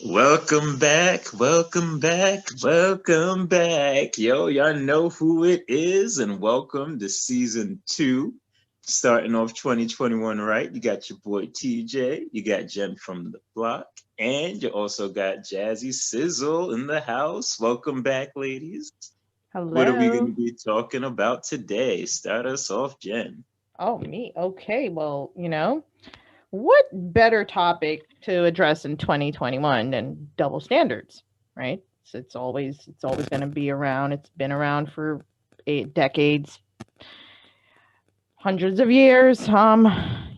Welcome back, welcome back, welcome back. Yo, y'all know who it is, and welcome to season two, starting off 2021, right? You got your boy TJ, you got Jen from the block, and you also got Jazzy Sizzle in the house. Welcome back, ladies. What are we going to Hello. be talking about today? Start us off, Jen. Oh, me. Okay. Well, what better topic to address in 2021 than double standards, right? It's always going to be around. It's been around for decades, hundreds of years.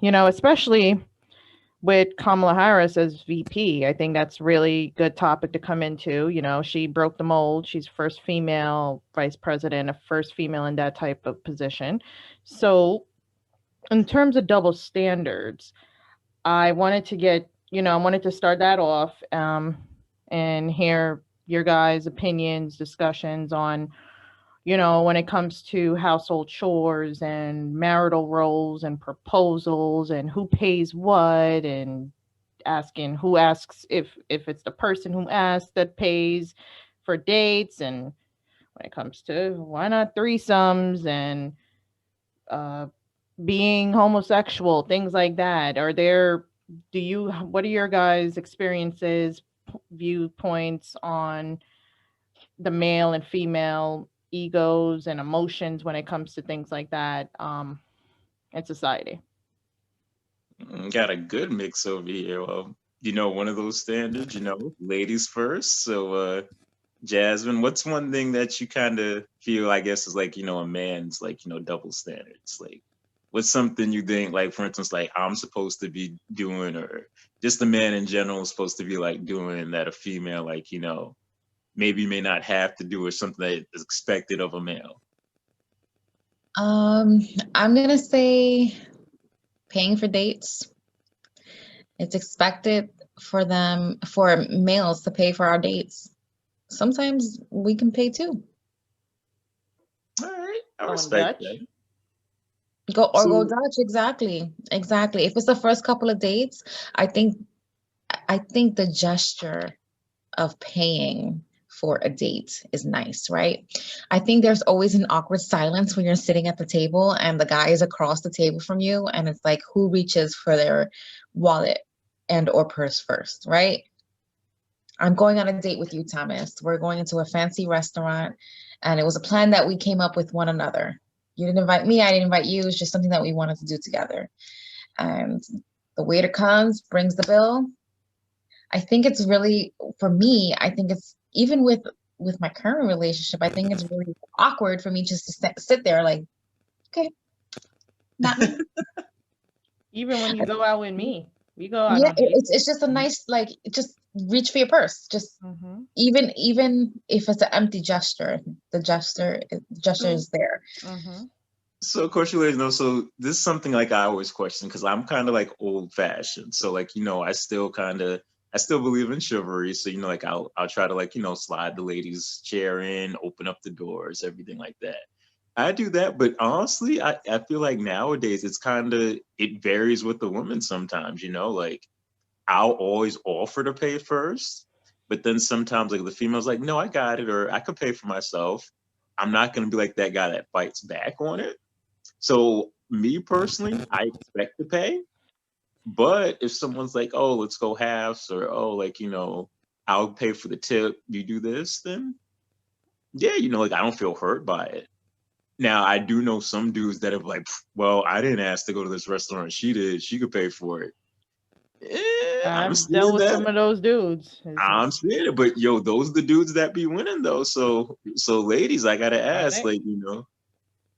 Especially with Kamala Harris as VP. I think that's really good topic to come into. She broke the mold. She's first female vice president, a first female in that type of position. So in terms of double standards, I wanted to start that off and hear your guys' opinions, discussions on, when it comes to household chores and marital roles and proposals and who pays what and asking who asks if it's the person who asks that pays for dates, and when it comes to why not threesomes and uh being homosexual, things like that. What are your guys' experiences, viewpoints on the male and female egos and emotions when it comes to things like that in society? Got a good mix over here. One of those standards, ladies first. Jasmine, what's one thing that you kind of feel, I guess, is like, a man's like, double standards? Like, what's something you think, like, for instance, like I'm supposed to be doing, or just the man in general is supposed to be like doing that a female, like, maybe may not have to do, or something that is expected of a male? Um, I'm gonna say paying for dates. It's expected for males to pay for our dates. Sometimes we can pay too. All right, I Going respect that. Dutch? Go So, Dutch, exactly. Exactly. If it's the first couple of dates, I think I think the gesture of paying for a date is nice, right? I think there's always an awkward silence when you're sitting at the table and the guy is across the table from you, and it's like who reaches for their wallet and or purse first, right? I'm going on a date with you, Thomas. We're going into a fancy restaurant, and it was a plan that we came up with one another. You didn't invite me, I didn't invite you. It's just something that we wanted to do together. And the waiter comes, brings the bill. I think it's really, for me, I think it's even with my current relationship, I think it's really awkward for me just to sit there like, okay, not me. Even when you go out with me, we go out Yeah, on dates. it's just a nice like just reach for your purse. Just Mm-hmm. even if it's an empty gesture, the gesture so is there. Mm-hmm. So, of course, you ladies know. So, this is something like I always question because I'm kind of like old fashioned. So, like, I still believe in chivalry. So, like I'll try to like, slide the lady's chair in, open up the doors, everything like that. I do that, but honestly, I feel like nowadays it varies with the woman sometimes, like I'll always offer to pay first, but then sometimes like the female's like, no, I got it, or I could pay for myself. I'm not gonna be like that guy that fights back on it. So me personally, I expect to pay. But if someone's like, oh, let's go halves, or oh, like, I'll pay for the tip, you do this, then yeah, like I don't feel hurt by it. Now I do know some dudes that have like, well, I didn't ask to go to this restaurant. She did. She could pay for it. I'm I've dealt seeing with that. some of those dudes. I'm seeing it. But yo, those are the dudes that be winning though. So ladies, I gotta Are ask, they? like,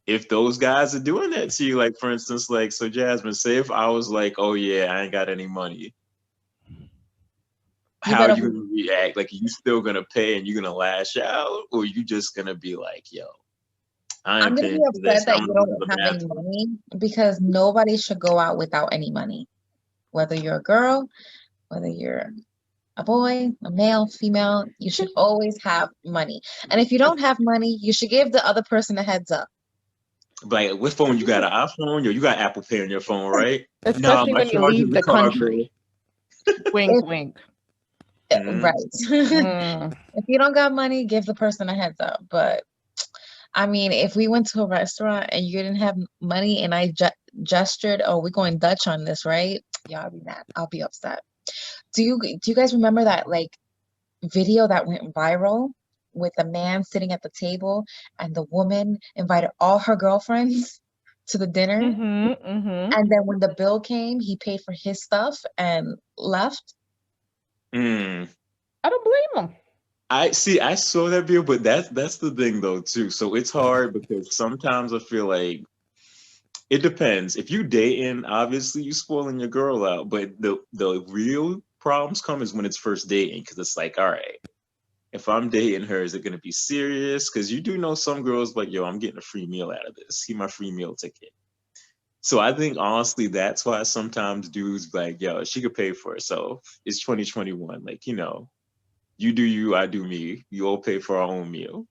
if those guys are doing that to you, like for instance, like so Jasmine, say if I was like, oh yeah, I ain't got any money, You how are better. you gonna react? Like, are you still gonna pay and you're gonna lash out, or you just gonna be like, yo, I I'm ain't gonna be paying for this. upset that I'm you gonna go to don't the have any bathroom. money because nobody should go out without any money. Whether you're a girl, whether you're a boy, a male, female, you should always have money. And if you don't have money, you should give the other person a heads up. Like, what phone you got? An iPhone? Yo, you got Apple Pay on your phone, right? No, Especially my when you charger's leave the the car, bro. country. Wink, If wink. Mm. Right. If you don't got money, give the person a heads up. But I mean, if we went to a restaurant and you didn't have money and I gestured, oh, we're going Dutch on this, right? Yeah, I'll be mad. I'll be upset. Do you guys remember that like video that went viral with a man sitting at the table and the woman invited all her girlfriends to the dinner? And then when the bill came, he paid for his stuff and left. Mm. I don't blame him. I see. I saw that video, but that's the thing though too. So it's hard because sometimes I feel like it depends. If you dating, obviously you spoiling your girl out. But the real problems come is when it's first dating, because it's like, all right, if I'm dating her, is it gonna be serious? Because you do know some girls like, yo, I'm getting a free meal out of this. See my free meal ticket. So I think honestly, that's why sometimes dudes like, yo, she could pay for herself. It's 2021. Like, you do you, I do me. You all pay for our own meal.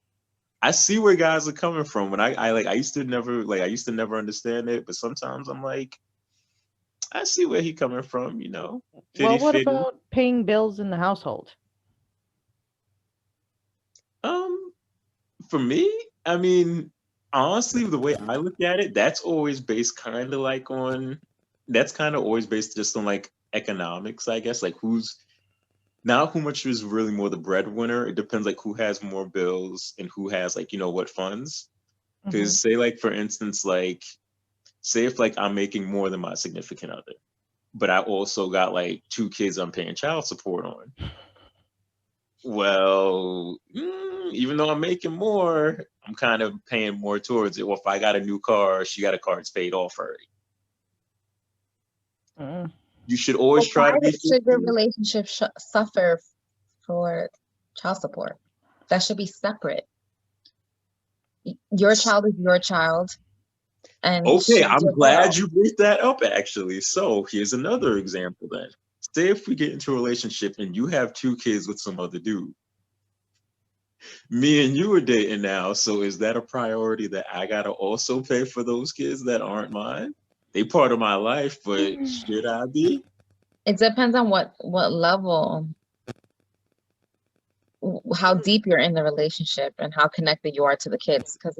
I see where guys are coming from. When I I used to never understand it, but sometimes I'm like, I see where he coming from, Well, fitty what fitty. about paying bills in the household? Um, for me, I mean, honestly, the way I look at it, that's kind of always based just on like economics, I guess. Like who's not who much is really more the breadwinner. It depends like who has more bills and who has like, what funds. Mhm. Because say like for instance, like say if like I'm making more than my significant other, but I also got like two kids I'm paying child support on. Well, even though I'm making more, I'm kind of paying more towards it. Well, if I got a new car, she got a car, it's paid off already. Mm. You should But always try to be should the 50. relationship suffer for child support? That should be separate. Your child is your child, and Okay, she's I'm your glad girl. you brought that up actually. So here's another example then. Say if we get into a relationship and you have two kids with some other dude. Me and you are dating now, so is that a priority that I gotta also pay for those kids that aren't mine? They part of my life, but should I be? It depends on what level, how deep you're in the relationship, and how connected you are to the kids. Because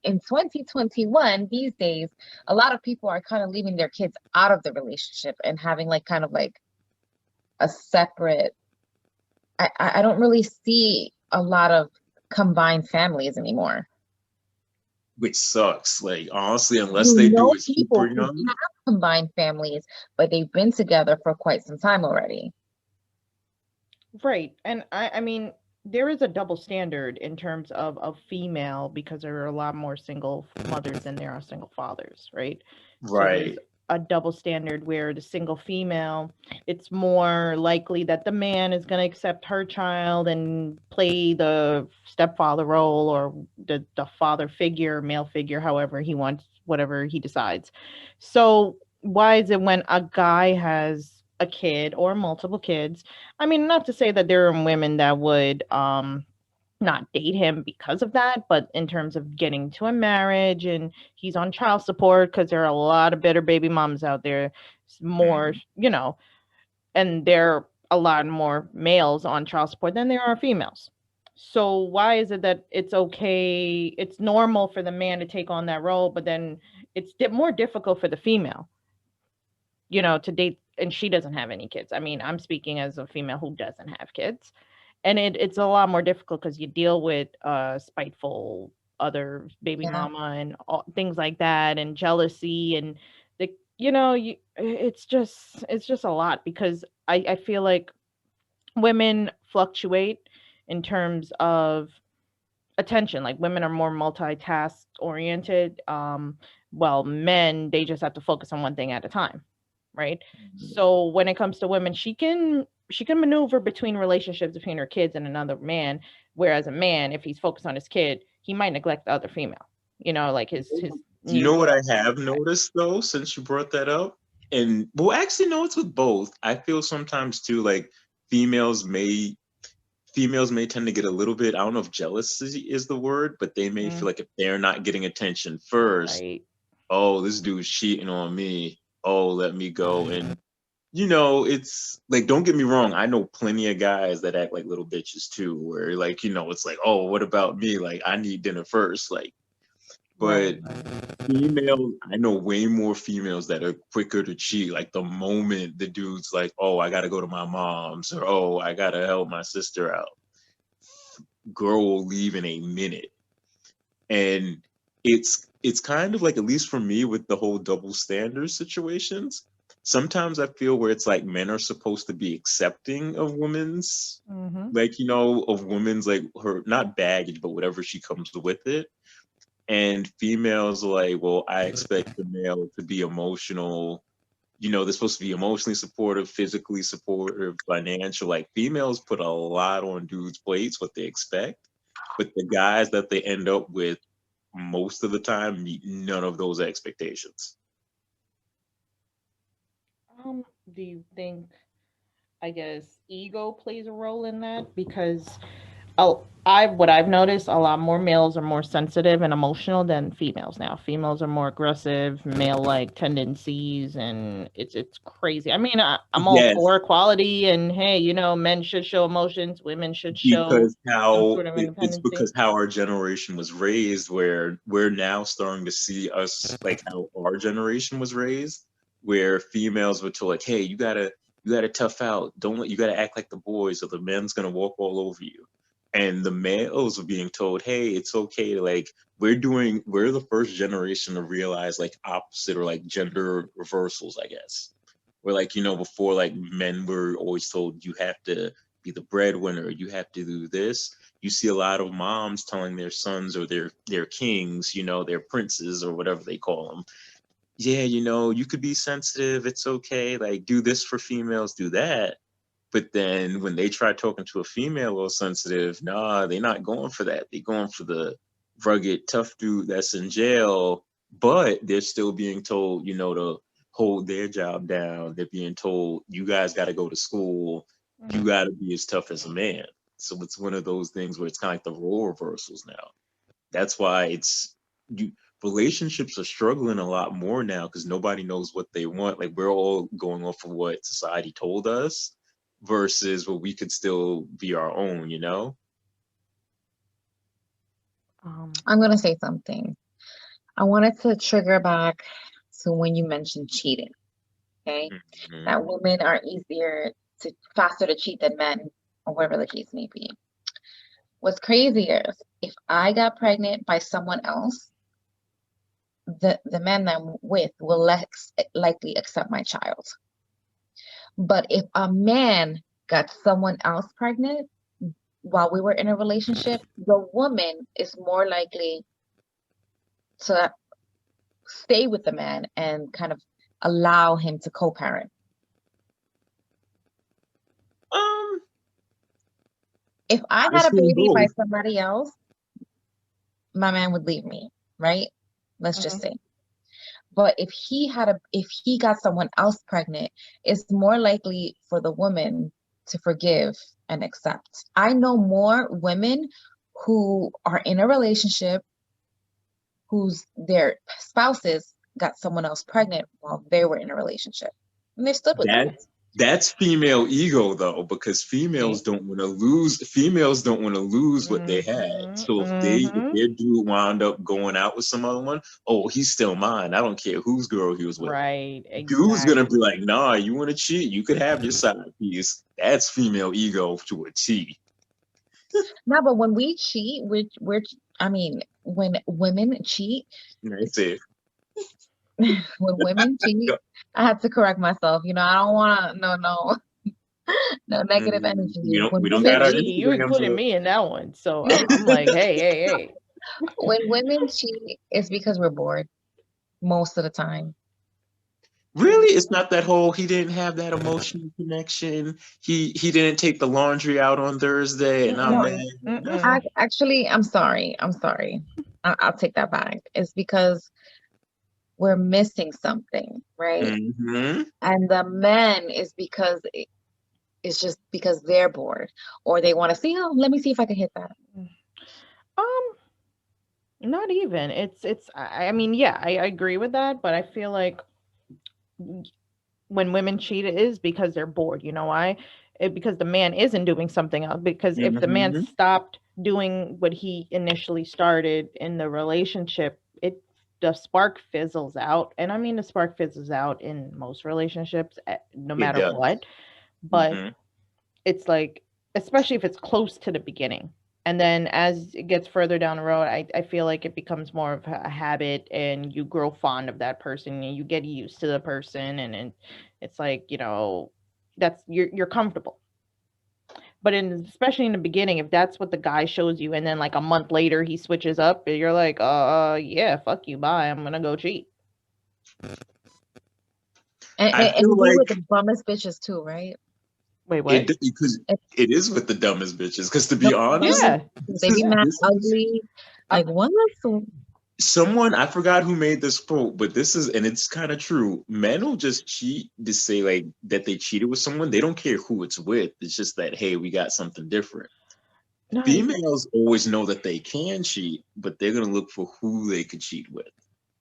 in 2021 these days, a lot of people are kind of leaving their kids out of the relationship and having like kind of like a separate. I don't really see a lot of combined families anymore. Which sucks. Like honestly, unless You they do know it super people who young. have combined families, but they've been together for quite some time already. Right. And I mean, there is a double standard in terms of female because there are a lot more single mothers than there are single fathers, right? So there's Right. a double standard where the single female, it's more likely that the man is going to accept her child and play the stepfather role or the father figure, male figure, however he wants, whatever he decides. So why is it when a guy has a kid or multiple kids? I mean, not to say that there are women that would not date him because of that, but in terms of getting to a marriage and he's on child support because there are a lot of bitter baby moms out there, more, Mhm. and there are a lot more males on child support than there are females. So why is it that it's okay, it's normal for the man to take on that role, but then it's more difficult for the female, to date, and she doesn't have any kids. I mean, I'm speaking as a female who doesn't have kids. And it's a lot more difficult because you deal with spiteful other baby Yeah. mama and things like that, and jealousy, and it's just a lot because I feel like women fluctuate in terms of attention. Like women are more multitask oriented. Well, men, they just have to focus on one thing at a time, right? So when it comes to women, she can maneuver between relationships between her kids and another man, whereas a man, if he's focused on his kid, he might neglect the other female, like his You know needs. what I have noticed though, since you brought that up? And well, actually, no, it's with both. I feel sometimes too, like females may females may tend to get a little bit, I don't know if jealousy is the word, but they may feel Mm, like if they're not getting attention first, right. oh, this dude's cheating on me. Oh, let me go and it's like, don't get me wrong, I know plenty of guys that act like little bitches too, where like, it's like, oh, what about me? Like, I need dinner first. Like, but Right. females, I know way more females that are quicker to cheat. Like the moment the dude's like, oh, I gotta go to my mom's, or oh, I gotta help my sister out, girl will leave in a minute. And it's kind of like, at least for me, with the whole double standard situations, sometimes I feel where it's like men are supposed to be accepting of women's, Mm-hmm. like, of women's, like, her, not baggage, but whatever she comes with it. And females are like, well, I expect the male to be emotional. They're supposed to be emotionally supportive, physically supportive, financial. Like, females put a lot on dudes' plates, what they expect. But the guys that they end up with most of the time meet none of those expectations. Do you think, I guess, ego plays a role in that? Because what I've noticed, a lot more males are more sensitive and emotional than females now. Females are more aggressive, male like tendencies, and it's crazy. I mean, I'm all Yes, for equality, and hey, men should show emotions, women should show because some how sort of it's independency. because how our generation was raised, where we're now starting to see us like how our generation was raised, where females were told like, hey, you gotta tough out, don't let you gotta act like the boys, or the men's gonna walk all over you. And the males were being told, hey, it's okay to, like, we're the first generation to realize like opposite, or like gender reversals, I guess. Where, like, before, like, men were always told you have to be the breadwinner, you have to do this. You see a lot of moms telling their sons, or their kings, their princes, or whatever they call them, yeah, you could be sensitive, it's okay, like, do this for females, do that. But then when they try talking to a female a little sensitive, nah, they're not going for that. They're going for the rugged, tough dude that's in jail, but they're still being told, to hold their job down. They're being told, you guys got to go to school. You Mhm. got to be as tough as a man. So it's one of those things where it's kind of like the role reversals now. That's why you relationships are struggling a lot more now, because nobody knows what they want. Like, we're all going off of what society told us versus what we could still be our own. Um, I'm going to say something. I wanted to trigger back to when you mentioned cheating. Okay. Mhm. That women are faster to cheat than men, or whatever the case may be. What's crazy is, if I got pregnant by someone else, the man that I'm with will less likely accept my child. But if a man got someone else pregnant while we were in a relationship, the woman is more likely to stay with the man and kind of allow him to co-parent. Um, If I I've had a seen baby by both. somebody else, my man would leave me, right? Let's just mhm. say. But if he got someone else pregnant, it's more likely for the woman to forgive and accept. I know more women who are in a relationship whose their spouses got someone else pregnant while they were in a relationship, and they stood with it. That that's female ego though, because See? females don't want to lose what they had. Mhm. So if Mhm. their dude wound up going out with some other one, oh, he's still mine. I don't care whose girl he was with. Right. Dude's gonna be Exactly. like, nah, you want to cheat? You could have your side piece. That's female ego to a T. No, but when we cheat, I mean, when women cheat, That's it. when women cheat, I have to correct myself. I don't want to, no negative energy. When We don't See, women got our cheat, you Instagrams included up. me in that one, so I'm like, hey. when women cheat, it's because we're bored most of the time. Really, it's not that whole. He didn't have that emotional connection. He didn't take the laundry out on Thursday, and I'm No, mad. Mm-mm. Nothing. Mm-mm. actually, I'm sorry. I'm sorry. I'll take that back. It's because we're missing something, right? Hmm. And the men is because it's just because they're bored, or they want to see, oh, let me see if I can hit that. Um, Not even. I mean, yeah, I agree with that, but I feel like when women cheat, it is because they're bored. You know why? Because the man isn't doing something else. Because if the man Hmm. stopped doing what he initially started in the relationship, the spark fizzles out. And I mean, the spark fizzles out in most relationships, no It matter does. what. But Hmm. it's like, especially if it's close to the beginning. And then as it gets further down the road, I feel like it becomes more of a habit, and you grow fond of that person and you get used to the person, and it's like, that's you're comfortable. But especially in the beginning, if that's what the guy shows you and then like a month later he switches up, you're like, yeah, fuck you, bye. I'm gonna go cheat. And, I and, and feel you do with like the bummest bitches too, right? Wait, what? because It, it is with the dumbest bitches. Because to the be honest, Yeah. bummest, this they be is mad this is ugly. I'm, Like what? So someone, I forgot who made this quote, but this is, and it's kind of true. Men will just cheat to say like that they cheated with someone. They don't care who it's with. It's just that, hey, we got something different. no, Females always know that they can cheat, but they're gonna look for who they could cheat with.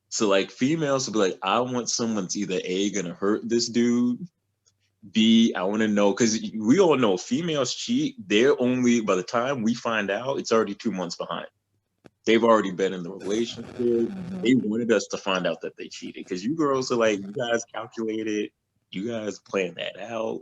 So like females will be like, I want someone's either A gonna hurt this dude, B, I want to know, because we all know females cheat. They're only, by the time we find out, it's already 2 months behind. They've already been in the relationship. They mhm. wanted us to find out that they cheated, because you girls are like, you guys calculated, you guys plan that out.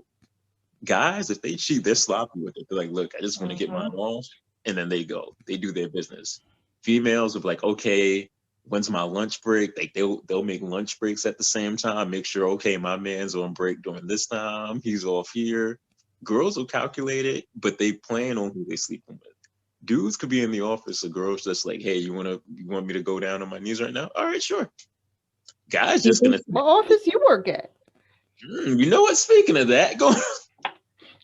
Guys, if they cheat, they're sloppy with it. They're like, look, I just want to get mine Mhm. off, and then they go, they do their business. Females are like, okay, when's my lunch break? Like they'll make lunch breaks at the same time, make sure, okay, my man's on break during this time, he's off here. Girls will calculate it, but they plan on who they sleeping with. Dudes could be in the office, a girl's just like, hey, you want me to go down on my knees right now? All right, sure. Guys do you just gonna think say, What office you work at? you know what? Speaking of that, go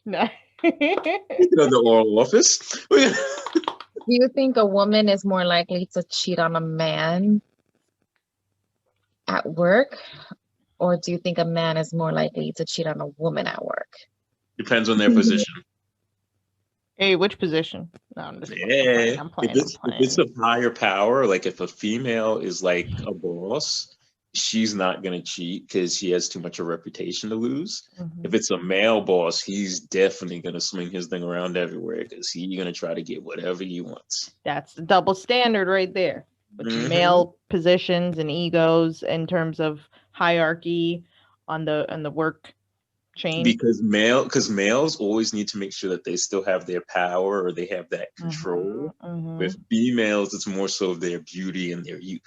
No. speaking of the oral office. do you think a woman is more likely to cheat on a man at work, or do you think a man is more likely to cheat on a woman at work? Depends on their position. Hey, which position? No, I'm just playing. I'm playing. Yeah, I'm if playing. I'm it's playing. a higher power, like if a female is like a boss, she's not gonna cheat because she has too much of a reputation to lose. If Mhm. it's a male boss, he's definitely gonna swing his thing around everywhere because he's gonna try to get whatever he wants. That's the double standard right there. With Hmm. male positions and egos in terms of hierarchy on the work chain. Because males always need to make sure that they still have their power or they have that Mhm. control. With Mhm. females, it's more so their beauty and their youth.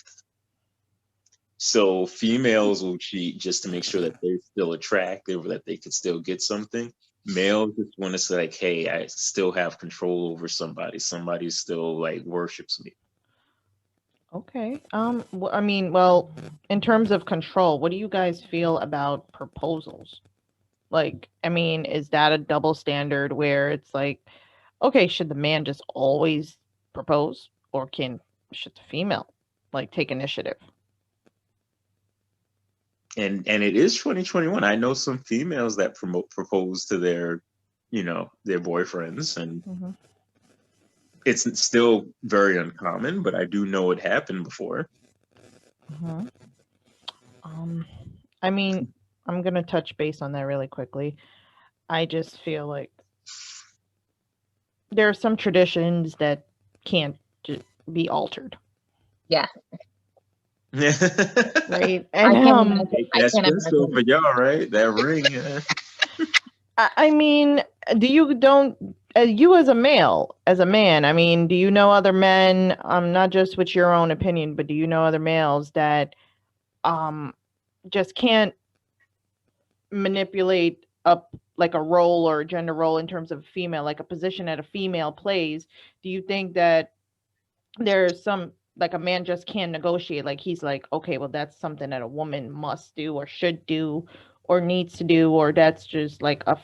So females will cheat just to make sure that they're still attractive or that they could still get something. Males just want to say like, hey, I still have control over somebody. Somebody still like worships me. Okay. I mean, well, in terms of control, what do you guys feel about proposals? Like, I mean, is that a double standard where it's like, okay, should the man just always propose, or should the female like take initiative? And it is 2021. I know some females that propose to their, their boyfriends, and Hmm. it's still very uncommon, but I do know it happened before. Hmm. Um, I mean, I'm gonna touch base on that really quickly. I just feel like there are some traditions that can't be altered, Yeah, right? I And can imagine. Take I that can Spencer for imagine. y'all, right? That ring. Yeah. I mean, do you don't you as a male, as a man, I mean, do you know other men, not just with your own opinion, but do you know other males that um just can't manipulate up like a role or a gender role in terms of a female, like a position that a female plays? Do you think that there's some like a man just can't negotiate, like he's like, okay, well that's something that a woman must do or should do or needs to do, or that's just like a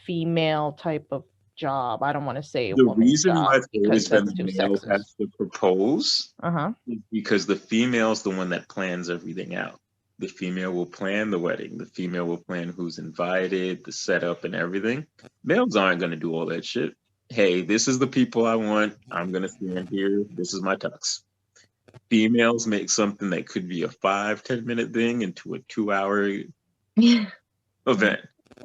female type of job? I don't want to say a The woman's reason why job it's because always been that's the too male sexist. has to propose Uh-huh. is because the female's the one that plans everything out. The female will plan the wedding. The female will plan who's invited, the setup, and everything. Males aren't going to do all that shit. Hey, this is the people I want. I'm going to stand here. This is my tux. Females make something that could be a 5-10 minute thing into a 2 hour. event.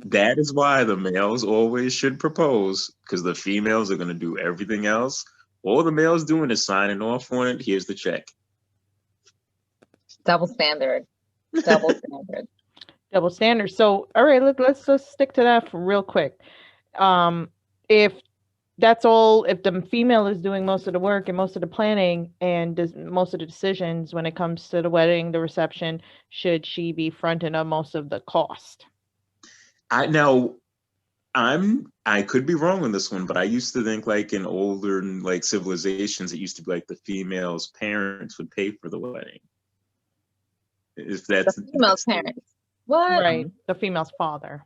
That is why the males always should propose, because the females are going to do everything else. All the males doing is signing off on it. Here's the check. Double standard. Double standard. Double standard. So, all right, let's just stick to that for real quick. If that's all, if the female is doing most of the work and most of the planning and does most of the decisions when it comes to the wedding, the reception, should she be fronting up most of the cost? I could be wrong on this one, but I used to think like in older like civilizations, it used to be like the female's parents would pay for the wedding. If that's The female's parents. What? Right. The female's father.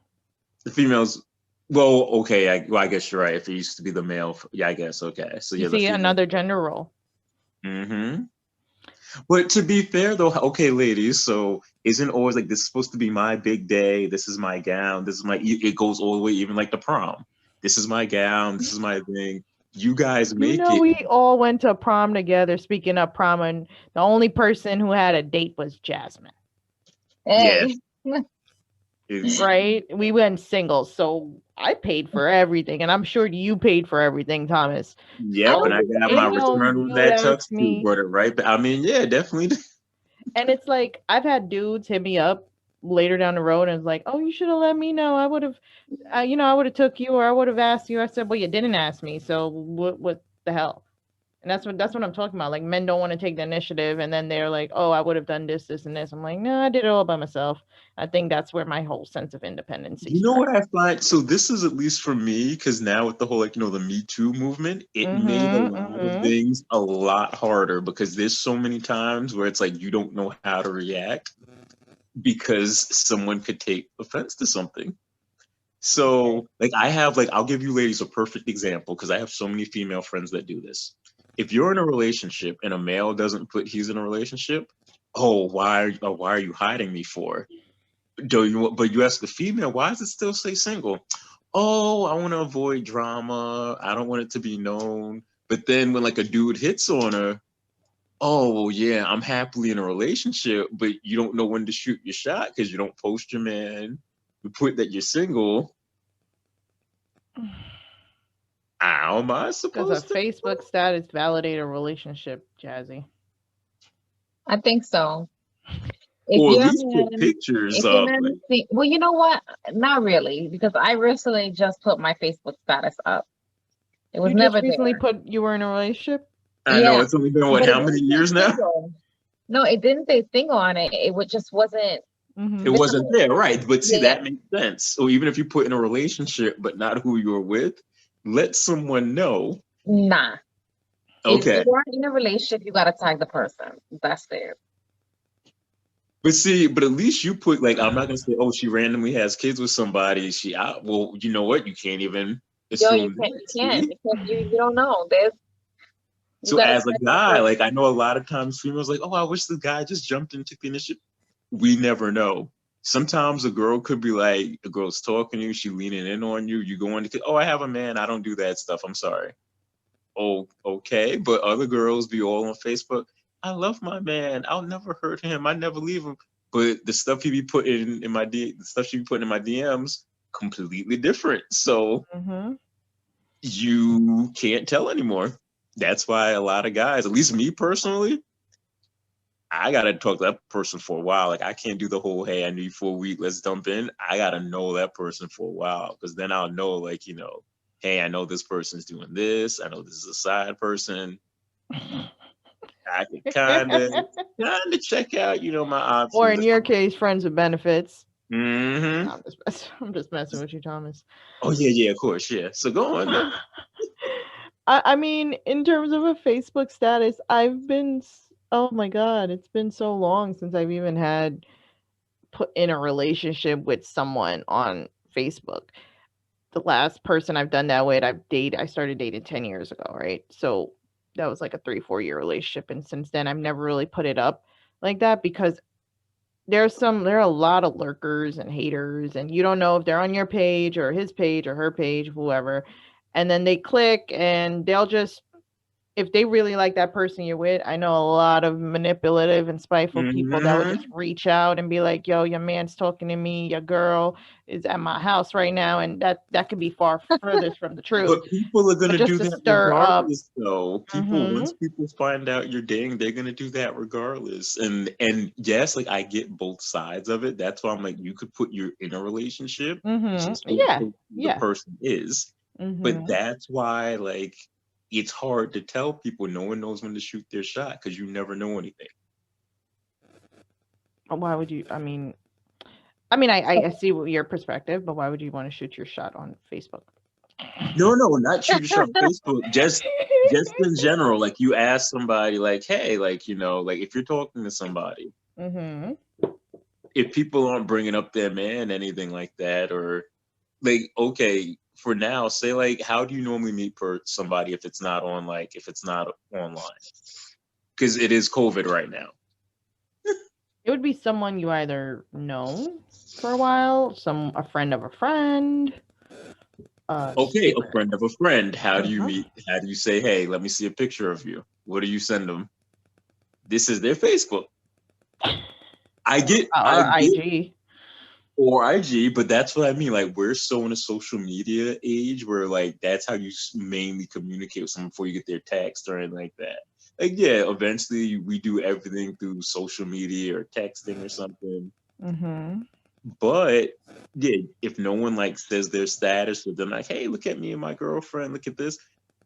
The females. Well, okay. I guess you're right. If it used to be the male, yeah, I guess okay. So yeah, You see another gender role. Mm-hmm. But to be fair, though, okay, ladies. So isn't always like this is supposed to be my big day? This is my gown. This is my. It goes all the way even like the prom. This is my gown. This is my thing. You guys make it. We all went to prom together. Speaking of prom, and the only person who had a date was Jasmine. Hey. Yes. Right? We went singles, so I paid for everything, and I'm sure you paid for everything, Thomas. Yep, and I got my return on that tux too. Brought it right back. I mean, yeah, definitely. And it's like I've had dudes hit me up later down the road and it's like, oh, you should have let me know. I would have, I would have took you, or I would have asked you. I said, well, you didn't ask me, so what the hell? And that's what I'm talking about. Like, men don't want to take the initiative, and then they're like, oh, I would have done this, this, and this. I'm like, no, I did it all by myself. I think that's where my whole sense of independence. You know what I find? So this is at least for me, because now with the whole the Me Too movement, it made a lot of things a lot harder, because there's so many times where it's like you don't know how to react because someone could take offense to something. So like I'll give you ladies a perfect example, because I have so many female friends that do this. If you're in a relationship and a male doesn't put he's in a relationship, oh, why are you hiding me for? But you ask the female, why does it still say single? Oh, I want to avoid drama. I don't want it to be known. But then when like a dude hits on her, oh, well, yeah, I'm happily in a relationship, but you don't know when to shoot your shot because you don't post your man. You put that you're single. How am I supposed to? Does a Facebook status validate a relationship, Jazzy? I think so. Or at least put pictures up. Well, you know what? Not really, because I recently just put my Facebook status up. It was never recently put you were in a relationship? I know, it's only been how many years now? No, it didn't say single on it. It just wasn't. It wasn't there, right? But see, that makes sense. So even if you put in a relationship, but not who you're with, let someone know. Nah. Okay. If you are in a relationship, you gotta tag the person. That's fair. But see, but at least you put like, I'm not gonna say, oh, she randomly has kids with somebody. Well, you know what? You can't even assume. You can't because you don't know. So as a guy, like I know a lot of times females like, oh, I wish the guy just jumped in and took the initiative. We never know. Sometimes a girl could be like, a girl's talking to you, she leaning in on you, you go on to, oh, I have a man, I don't do that stuff, I'm sorry. Oh, okay. But other girls be all on Facebook, I love my man, I'll never hurt him, I never leave him. But the stuff he be putting in my the stuff she be putting in my DMs, completely different. So you can't tell anymore. That's why a lot of guys, at least me personally, I gotta talk to that person for a while. Like I can't do the whole, hey, I need 4 weeks, let's dump in. I gotta know that person for a while, because then I'll know, like, hey, I know this person's doing this. I know this is a side person. I can kind of check out, my options. Or in your case, friends with benefits. Mm-hmm. I'm just messing with you, Thomas. Oh yeah, of course, yeah. So go on then. I mean, in terms of a Facebook status, oh my God, it's been so long since I've even had put in a relationship with someone on Facebook. The last person I've done that with, I started dating 10 years ago, right? So that was like a 3-4 year relationship. And since then, I've never really put it up like that, because there are a lot of lurkers and haters, and you don't know if they're on your page or his page or her page, whoever. And then they click and they'll just, if they really like that person you're with, I know a lot of manipulative and spiteful people that would just reach out and be like, yo, your man's talking to me, your girl is at my house right now, and that could be far furthest from the truth. But people are gonna just do to that stir up. regardless, though. People once people find out you're dating, they're gonna do that regardless. And yes, like I get both sides of it. That's why I'm like, you could put you're in a relationship just so Yeah. who the Yeah. person is. But that's why, like, it's hard to tell people. No one knows when to shoot their shot because you never know anything. Why would you? I mean, I see your perspective, but why would you want to shoot your shot on Facebook? No, not shoot your shot on Facebook. Just in general, like you ask somebody, like, hey, like, you know, like if you're talking to somebody, if people aren't bringing up their man, anything like that, or like, okay, for now, say like, how do you normally meet somebody if it's not online? Because it is COVID right now. It would be someone you either know for a while, a friend of a friend. Okay, a friend of a friend. How do you meet? How do you say, hey, let me see a picture of you? What do you send them? This is their Facebook. I get IG. Or IG, but that's what I mean. Like, we're so in a social media age where, like, that's how you mainly communicate with someone before you get their text or anything like that. Like, yeah, eventually we do everything through social media or texting or something. But yeah, if no one like says their status or they're like, hey, look at me and my girlfriend, look at this.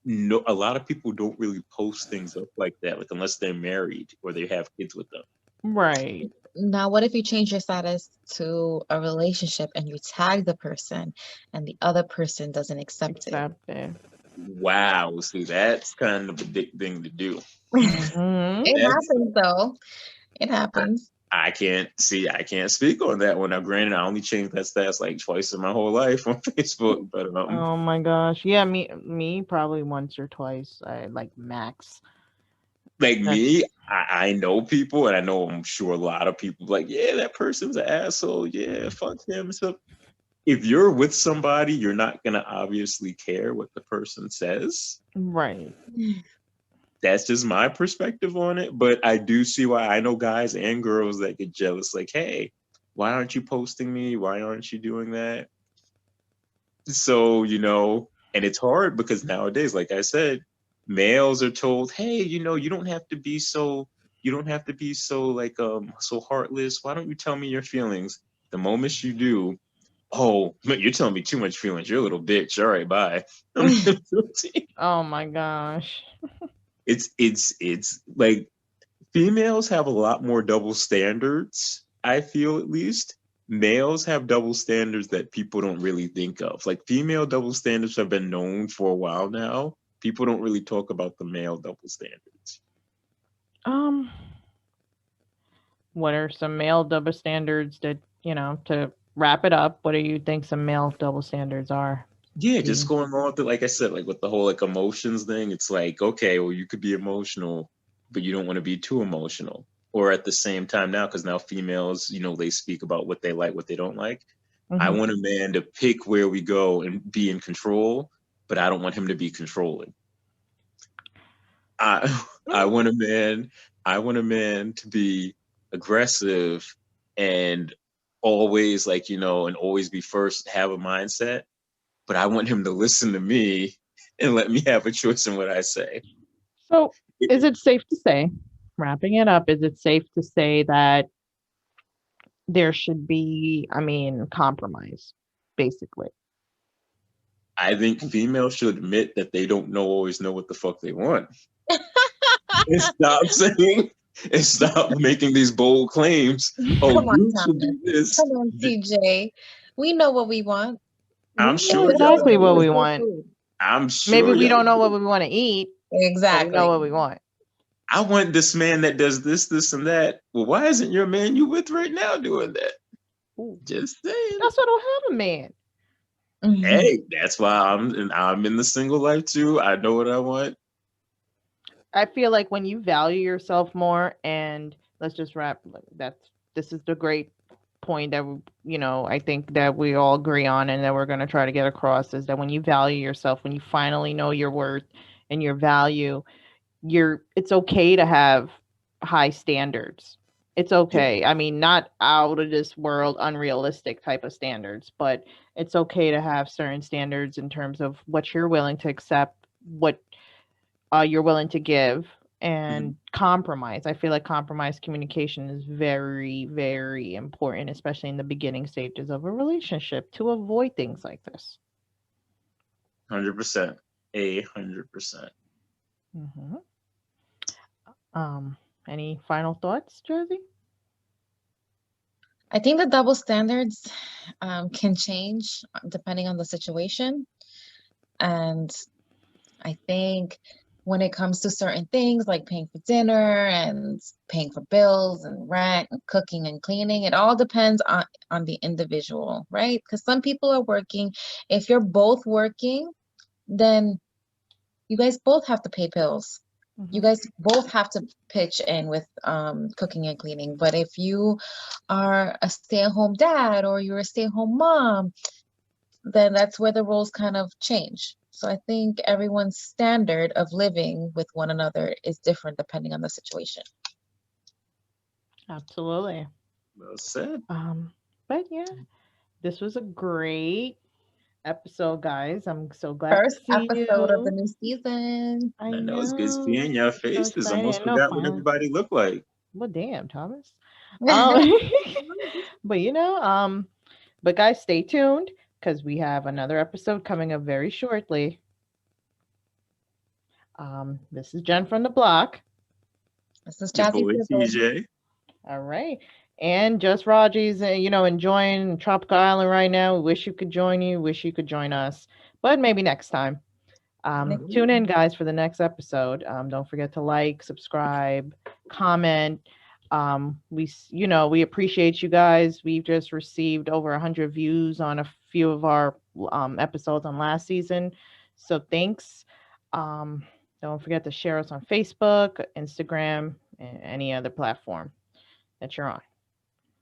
No, a lot of people don't really post things up like that, like unless they're married or they have kids with them. Right. Now, what if you change your status to a relationship and you tag the person and the other person doesn't accept it? Wow. See, that's kind of a big thing to do. It happens, though. It happens. I can't speak on that one. Now, granted, I only changed that status like twice in my whole life on Facebook. But oh my gosh, yeah, me probably once or twice. I like max. Like me, I know people, and I know I'm sure a lot of people like, yeah, that person's an asshole. Yeah, fuck him. So if you're with somebody, you're not gonna obviously care what the person says. Right. That's just my perspective on it. But I do see why. I know guys and girls that get jealous, like, hey, why aren't you posting me? Why aren't you doing that? So, you know, and it's hard because nowadays, like I said, males are told, hey, you know, you don't have to be so like so heartless. Why don't you tell me your feelings? The moment you do, oh, you're telling me too much feelings. You're a little bitch. All right, bye. Oh my gosh. It's like females have a lot more double standards, I feel, at least. Males have double standards that people don't really think of. Like, female double standards have been known for a while now. People don't really talk about the male double standards. What are some male double standards that, you know, to wrap it up, what do you think some male double standards are? Yeah, just going on with it, like I said, like with the whole like emotions thing, it's like, okay, well, you could be emotional, but you don't want to be too emotional. Or at the same time now, because now females, you know, they speak about what they like, what they don't like. I want a man to pick where we go and be in control, but I don't want him to be controlling. I want a man to be aggressive and always, like, you know, and always be first, have a mindset, but I want him to listen to me and let me have a choice in what I say. So is it safe to say, wrapping it up, is it safe to say that there should be, compromise, basically? I think females should admit that they don't always know what the fuck they want. And stop making these bold claims. Oh, Come on, you should do this. Come on, TJ. We know what we want. I'm sure exactly what we want. I'm sure. Maybe we don't know what we want to eat. Exactly. We know what we want. I want this man that does this, this, and that. Well, why isn't your man you with right now doing that? Ooh. Just saying. That's why I don't have a man. Hey, that's why I'm in the single life too. I know what I want. I feel like when you value yourself more, and let's just wrap. This is the great point that I think that we all agree on, and that we're going to try to get across, is that when you value yourself, when you finally know your worth and your value, it's okay to have high standards. It's okay. I mean, not out of this world, unrealistic type of standards, but it's okay to have certain standards in terms of what you're willing to accept, what you're willing to give, and compromise. I feel like compromise communication is very, very important, especially in the beginning stages of a relationship, to avoid things like this. 100%. 100%. Any final thoughts, Jersey? I think the double standards can change depending on the situation. And I think when it comes to certain things like paying for dinner and paying for bills and rent and cooking and cleaning, it all depends on the individual, right? Because some people are working. If you're both working, then you guys both have to pay bills. You guys both have to pitch in with cooking and cleaning. But if you are a stay-at-home dad or you're a stay-at-home mom, then that's where the roles kind of change. So I think everyone's standard of living with one another is different depending on the situation. Absolutely. Well said. But yeah, this was a great episode, guys. I'm so glad First to see episode you. of the new season. I know it's good seeing your So faces. Almost excited. No, forgot what finally. everybody looked like. Well, damn, Thomas. But but guys, stay tuned because we have another episode coming up very shortly. This is Jen from the block. This is Your Jazzy boy Sizzle. TJ. All right. And just Raji's, enjoying Tropical Island right now. Wish you could join you. Wish you could join us. But maybe next time. Tune in, guys, for the next episode. Don't forget to like, subscribe, comment. We appreciate you guys. We've just received over 100 views on a few of our episodes on last season. So thanks. Don't forget to share us on Facebook, Instagram, and any other platform that you're on.